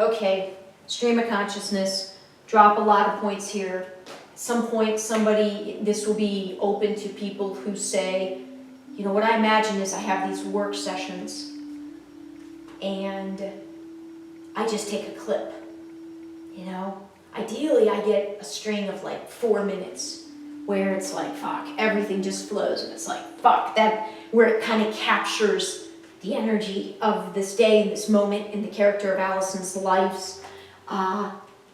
okay, stream of consciousness, drop a lot of points here. At some point, this will be open to people who say, you know, what I imagine is I have these work sessions and I just take a clip, you know? Ideally, I get a string of like 4 minutes where it's like, fuck, everything just flows, and it's like, fuck, where it kind of captures the energy of this day and this moment in the character of Alyson's life,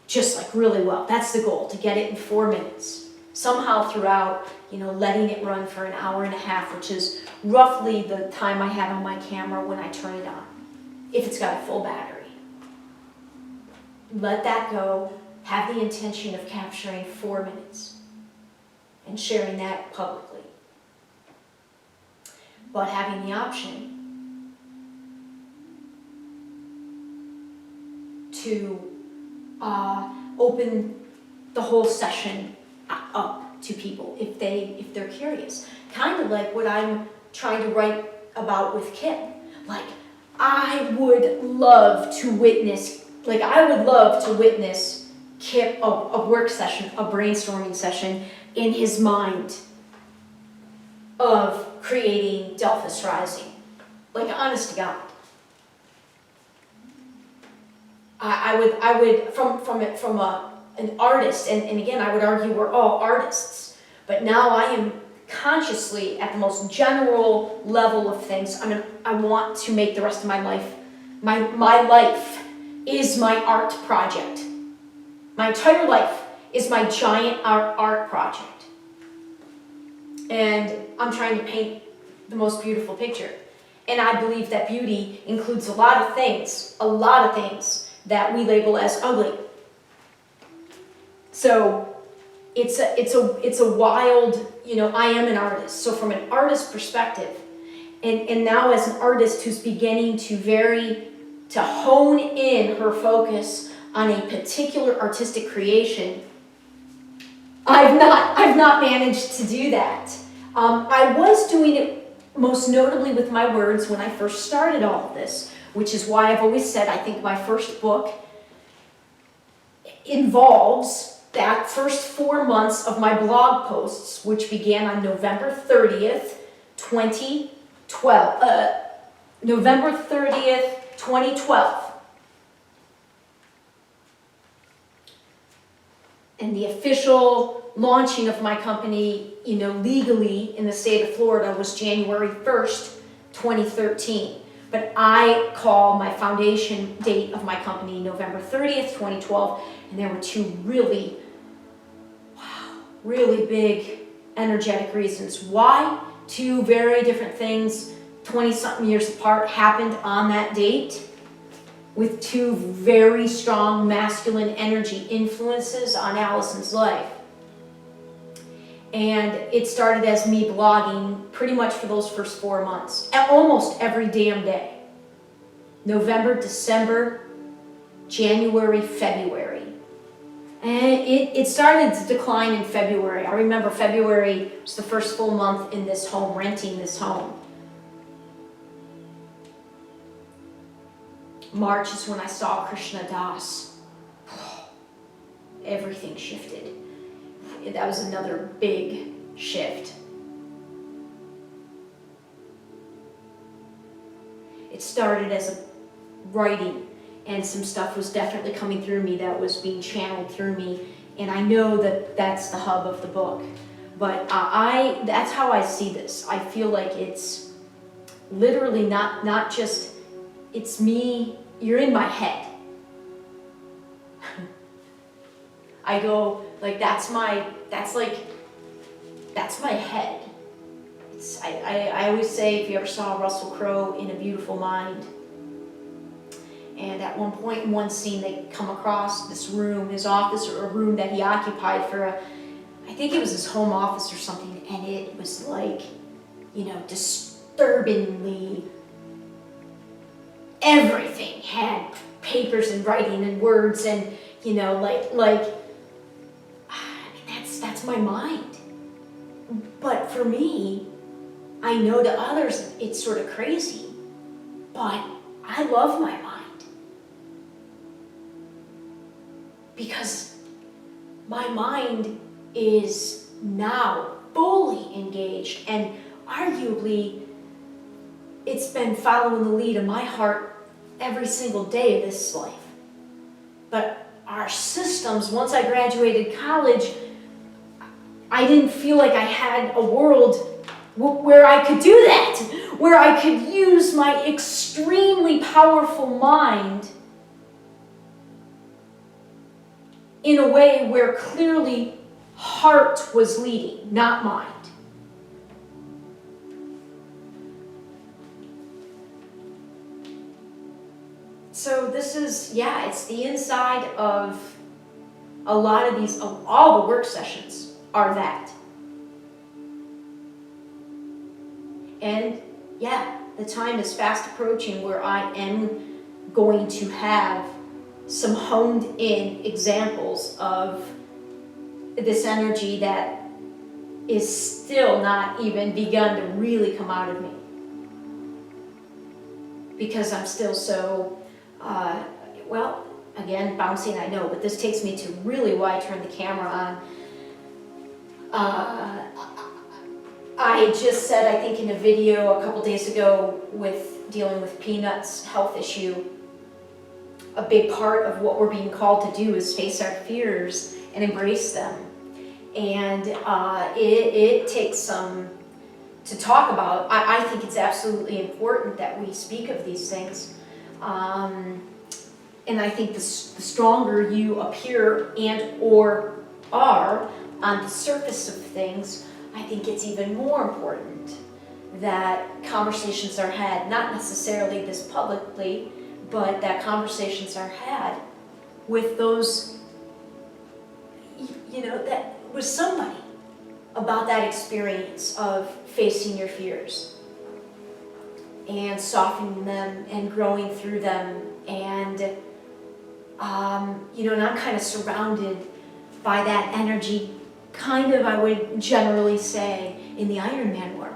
just like really well. That's the goal, to get it in 4 minutes. Somehow throughout, you know, letting it run for an hour and a half, which is roughly the time I have on my camera when I turn it on, if it's got a full battery. Let that go, have the intention of capturing 4 minutes and sharing that publicly. But having the option to open the whole session up to people if they're curious. Kind of like what I'm trying to write about with Kip. Like, I would love to witness Kip, a work session, a brainstorming session in his mind of creating Delphus Rising. Like, honest to God. I would from an artist, and again, I would argue we're all artists, but now I am consciously at the most general level of things. I want to make the rest of my life, my life is my art project. My entire life is my giant art project. And I'm trying to paint the most beautiful picture. And I believe that beauty includes a lot of things that we label as ugly. So it's a wild, you know, I am an artist. So from an artist perspective, and now as an artist who's beginning to hone in her focus on a particular artistic creation, I've not managed to do that. I was doing it most notably with my words when I first started all of this, which is why I've always said I think my first book involves that first 4 months of my blog posts, which began on November 30th, 2012. November 30th, 2012. And the official launching of my company, you know, legally in the state of Florida was January 1st, 2013. But I call my foundation date of my company November 30th, 2012, and there were two really big energetic reasons. Why? Two very different things, 20-something years apart, happened on that date with two very strong masculine energy influences on Alyson's life. And it started as me blogging pretty much for those first 4 months, almost every damn day. November, December, January, February. And it started to decline in February. I remember February was the first full month in this home, renting this home. March is when I saw Krishna Das. Everything shifted. That was another big shift. It started as a writing, and some stuff was definitely coming through me that was being channeled through me, and I know that that's the hub of the book. But that's how I see this. I feel like it's literally not just, it's me, you're in my head. I go, like, that's my head. I always say, if you ever saw Russell Crowe in A Beautiful Mind, and at one point in one scene they come across this room, his office, or a room that he occupied for I think it was his home office or something, and it was like, you know, disturbingly, everything had papers and writing and words and, you know, like that's my mind. But for me, I know to others it's sort of crazy, but I love my mind. because my mind is now fully engaged, and arguably it's been following the lead of my heart every single day of this life. But our systems, once I graduated college, I didn't feel like I had a world where I could do that, where I could use my extremely powerful mind in a way where clearly heart was leading, not mind. So this is, it's the inside of a lot of these, all the work sessions are that. And the time is fast approaching where I am going to have some honed in examples of this energy that is still not even begun to really come out of me. Because I'm still so, again, bouncing, I know, but this takes me to really why I turned the camera on. I just said, I think in a video a couple days ago with dealing with Peanut's health issue, a big part of what we're being called to do is face our fears and embrace them. And it takes some to talk about. I think it's absolutely important that we speak of these things. And I think the stronger you appear and or are on the surface of things, I think it's even more important that conversations are had, not necessarily this publicly, but that conversations are had with those, that with somebody about that experience of facing your fears and softening them and growing through them. And, and I'm kind of surrounded by that energy, kind of, I would generally say, in the Ironman world.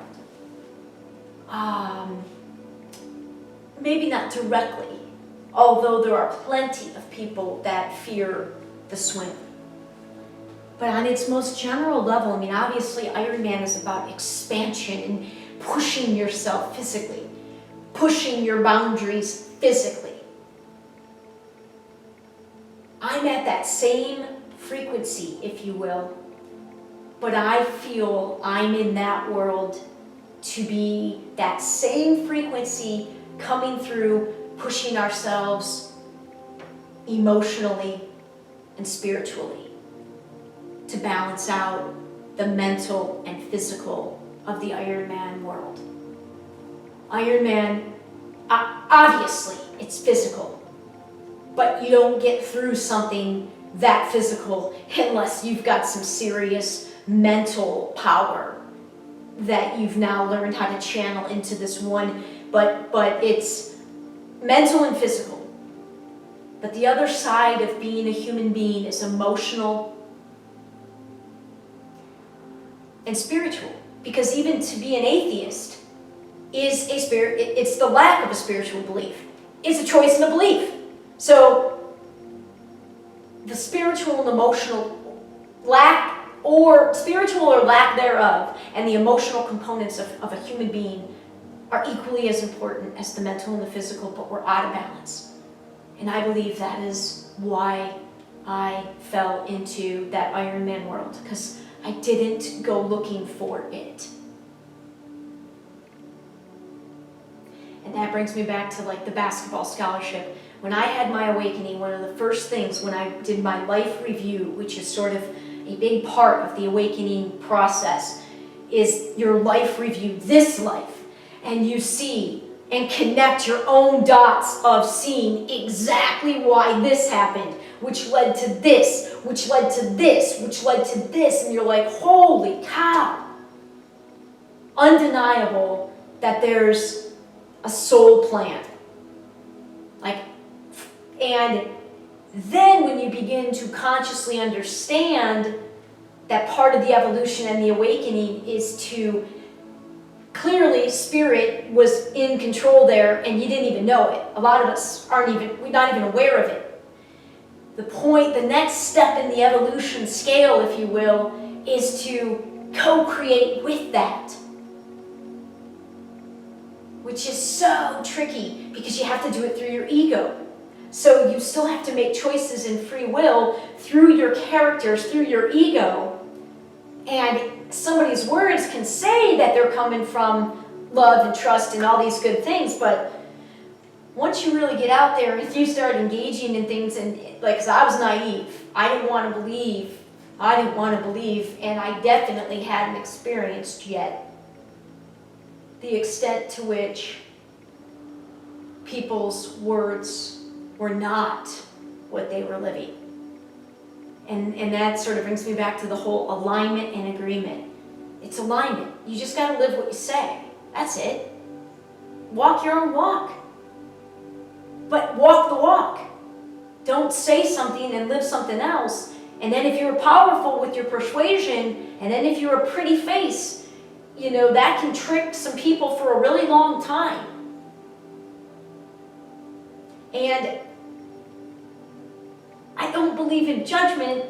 Maybe not directly, although there are plenty of people that fear the swim. But on its most general level, obviously Ironman is about expansion and pushing yourself physically, pushing your boundaries physically. I'm at that same frequency, if you will, but I feel I'm in that world to be that same frequency coming through, pushing ourselves emotionally and spiritually to balance out the mental and physical of the Ironman world. Ironman, obviously, it's physical, but you don't get through something that physical unless you've got some serious mental power that you've now learned how to channel into this one, but it's mental and physical. But the other side of being a human being is emotional and spiritual, because even to be an atheist is it's the lack of a spiritual belief. It's a choice and a belief. So the spiritual and emotional lack, or spiritual or lack thereof, and the emotional components of a human being are equally as important as the mental and the physical, but we're out of balance. And I believe that is why I fell into that Ironman world, because I didn't go looking for it. And that brings me back to the basketball scholarship. When I had my awakening, one of the first things when I did my life review, which is sort of a big part of the awakening process, is your life review, this life. And you see and connect your own dots of seeing exactly why this happened, which led to this, which led to this, which led to this. And you're like, holy cow. Undeniable that there's a soul plan. And then when you begin to consciously understand that part of the evolution and the awakening is to clearly spirit was in control there and you didn't even know it. A lot of us we're not even aware of it. the next step in the evolution scale, if you will, is to co-create with that. Which is so tricky because you have to do it through your ego. So you still have to make choices in free will through your characters, through your ego. And somebody's words can say that they're coming from love and trust and all these good things, but once you really get out there, if you start engaging in things, and like, because I was naive, I didn't want to believe, and I definitely hadn't experienced yet the extent to which people's words were not what they were living. And that sort of brings me back to the whole alignment and agreement. It's alignment. You just got to live what you say. That's it. Walk your own walk. But walk the walk. Don't say something and live something else. And then if you're powerful with your persuasion, and then if you're a pretty face, that can trick some people for a really long time. And I don't believe in judgment.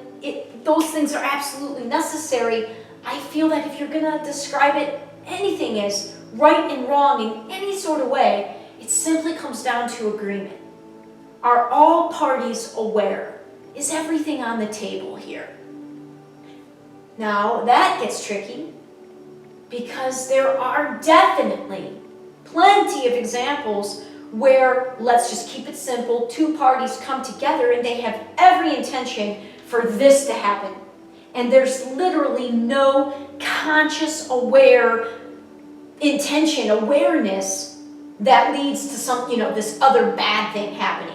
Those things are absolutely necessary. I feel that if you're going to describe anything as right and wrong in any sort of way, it simply comes down to agreement. Are all parties aware? Is everything on the table here? Now, that gets tricky because there are definitely plenty of examples where, let's just keep it simple, two parties come together and they have every intention for this to happen. And there's literally no conscious, aware intention, awareness that leads to some, this other bad thing happening.